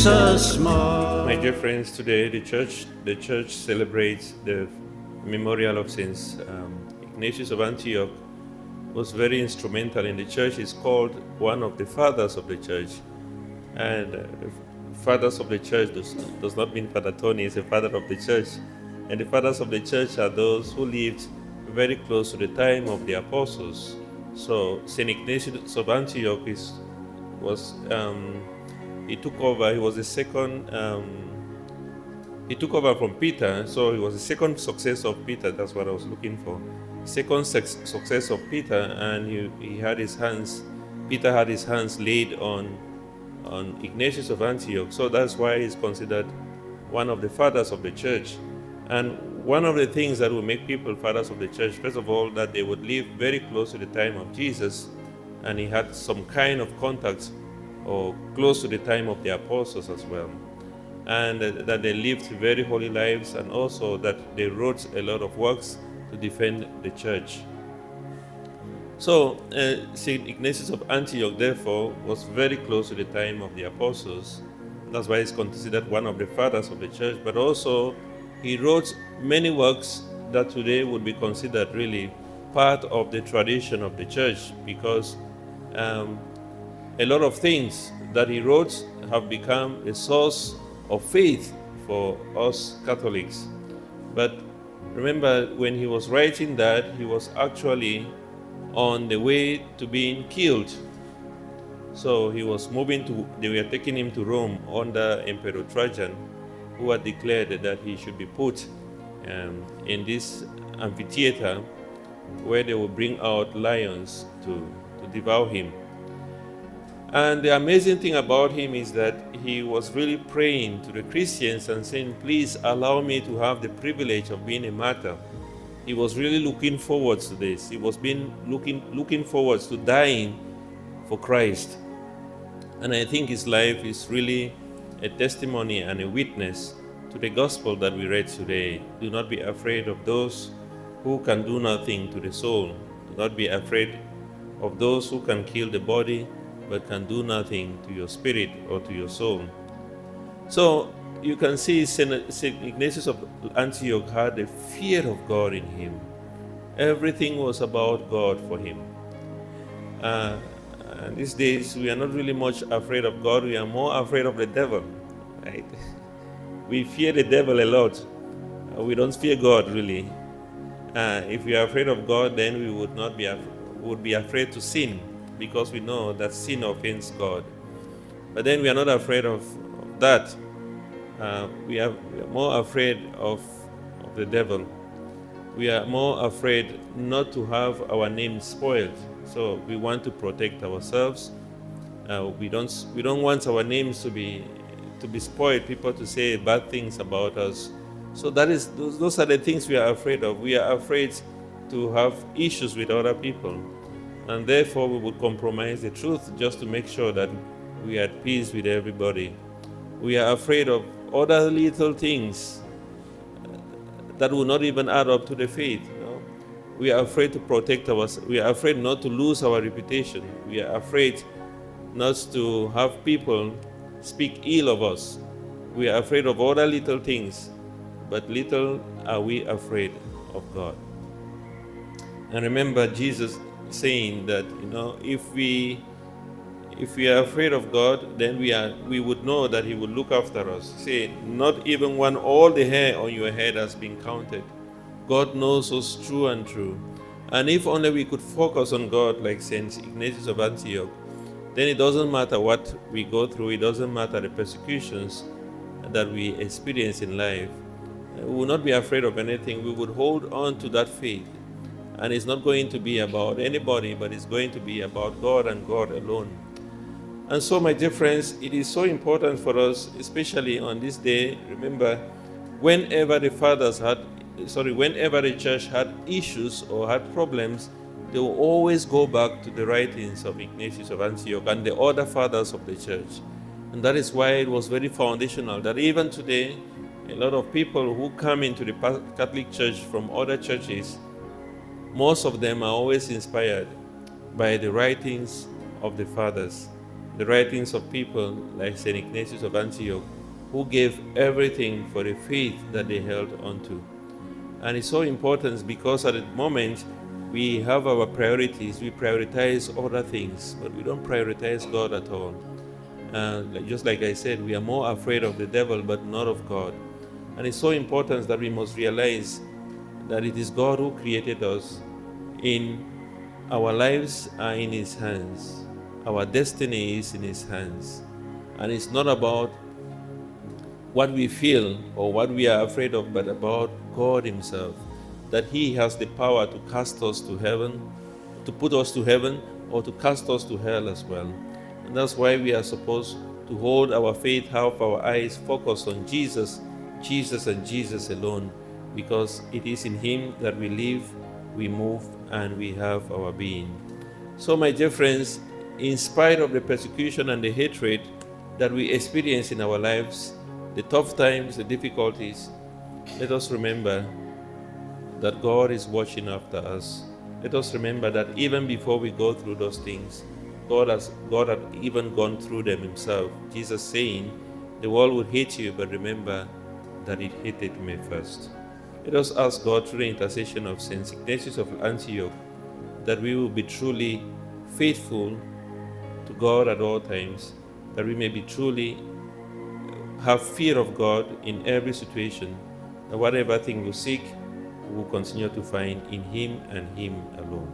Jesus more. My dear friends, today the church celebrates the memorial of Saint Ignatius of Antioch. Was very instrumental in the church. Is called one of the fathers of the church, and the fathers of the church does not mean Father Tony is a father of the church, and the fathers of the church are those who lived very close to the time of the apostles. So Saint Ignatius of Antioch he took over. He was the second. He took over from Peter, so he was the second successor of Peter. That's what I was looking for. Second success of Peter, and he had his hands. Peter had his hands laid on Ignatius of Antioch. So that's why he's considered one of the fathers of the church. And one of the things that will make people fathers of the church, first of all, that they would live very close to the time of Jesus, and he had some kind of contact or close to the time of the apostles as well, and that they lived very holy lives, and also that they wrote a lot of works to defend the church. So St. Ignatius of Antioch, therefore, was very close to the time of the apostles. That's why he's considered one of the fathers of the church, but also he wrote many works that today would be considered really part of the tradition of the church, because a lot of things that he wrote have become a source of faith for us Catholics. But remember, when he was writing that, he was actually on the way to being killed. So he was they were taking him to Rome under Emperor Trajan, who had declared that he should be put in this amphitheater where they would bring out lions to devour him. And the amazing thing about him is that he was really praying to the Christians and saying, please allow me to have the privilege of being a martyr. He was really looking forward to this. He was looking forward to dying for Christ. And I think his life is really a testimony and a witness to the gospel that we read today. Do not be afraid of those who can do nothing to the soul. Do not be afraid of those who can kill the body, but can do nothing to your spirit or to your soul. So you can see St. Ignatius of Antioch had a fear of God in him. Everything was about God for him. And these days, we are not really much afraid of God. We are more afraid of the devil, right? We fear the devil a lot. We don't fear God, really. If we are afraid of God, then we would be afraid to sin, because we know that sin offends God. But then we are not afraid of that. We are more afraid of the devil. We are more afraid not to have our name spoiled. So we want to protect ourselves. We don't want our names to be spoiled, people to say bad things about us. So those are the things we are afraid of. We are afraid to have issues with other people. And therefore, we would compromise the truth just to make sure that we are at peace with everybody. We are afraid of other little things that will not even add up to the faith. We are afraid to protect ourselves. We are afraid not to lose our reputation. We are afraid not to have people speak ill of us. We are afraid of other little things, but little are we afraid of God. And remember Jesus saying that, if we are afraid of God, then we would know that He would look after us. Say, not even when all the hair on your head has been counted. God knows us true and true. And if only we could focus on God like Saint Ignatius of Antioch, then it doesn't matter what we go through. It doesn't matter the persecutions that we experience in life. We will not be afraid of anything. We would hold on to that faith. And it's not going to be about anybody, but it's going to be about God and God alone. And so, my dear friends, it is so important for us, especially on this day. Remember, whenever the church had issues or had problems, they will always go back to the writings of Ignatius of Antioch and the other fathers of the church. And that is why it was very foundational that even today, a lot of people who come into the Catholic Church from other churches, most of them are always inspired by the writings of the fathers. the writings of people like St. Ignatius of Antioch, who gave everything for the faith that they held onto. And it's so important because at the moment we have our priorities. We prioritize other things, but we don't prioritize God at all. Just like I said, we are more afraid of the devil, but not of God. And it's so important that we must realize that it is God who created us. Our lives are in His hands. Our destiny is in His hands. And it's not about what we feel or what we are afraid of, but about God Himself. That He has the power to cast us to heaven, to put us to heaven, or to cast us to hell as well. And that's why we are supposed to hold our faith, have our eyes focused on Jesus, Jesus and Jesus alone, because it is in Him that we live, we move, and we have our being. So, my dear friends, in spite of the persecution and the hatred that we experience in our lives, the tough times, the difficulties, let us remember that God is watching after us. Let us remember that even before we go through those things, God had even gone through them Himself. Jesus saying, the world will hate you, but remember that it hated me first. Let us ask God through the intercession of St. Ignatius of Antioch that we will be truly faithful to God at all times, that we may be truly have fear of God in every situation, that whatever thing we seek, we will continue to find in Him and Him alone.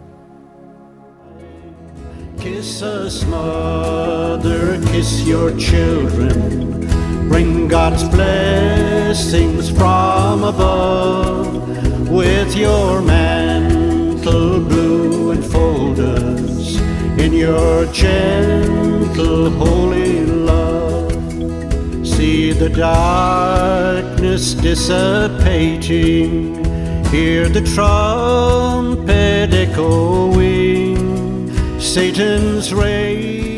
Kiss us, mother, kiss your children. Bring God's blessings from above. With your mantle blue enfold us in your gentle holy love. See the darkness dissipating, hear the trumpet echoing, Satan's rage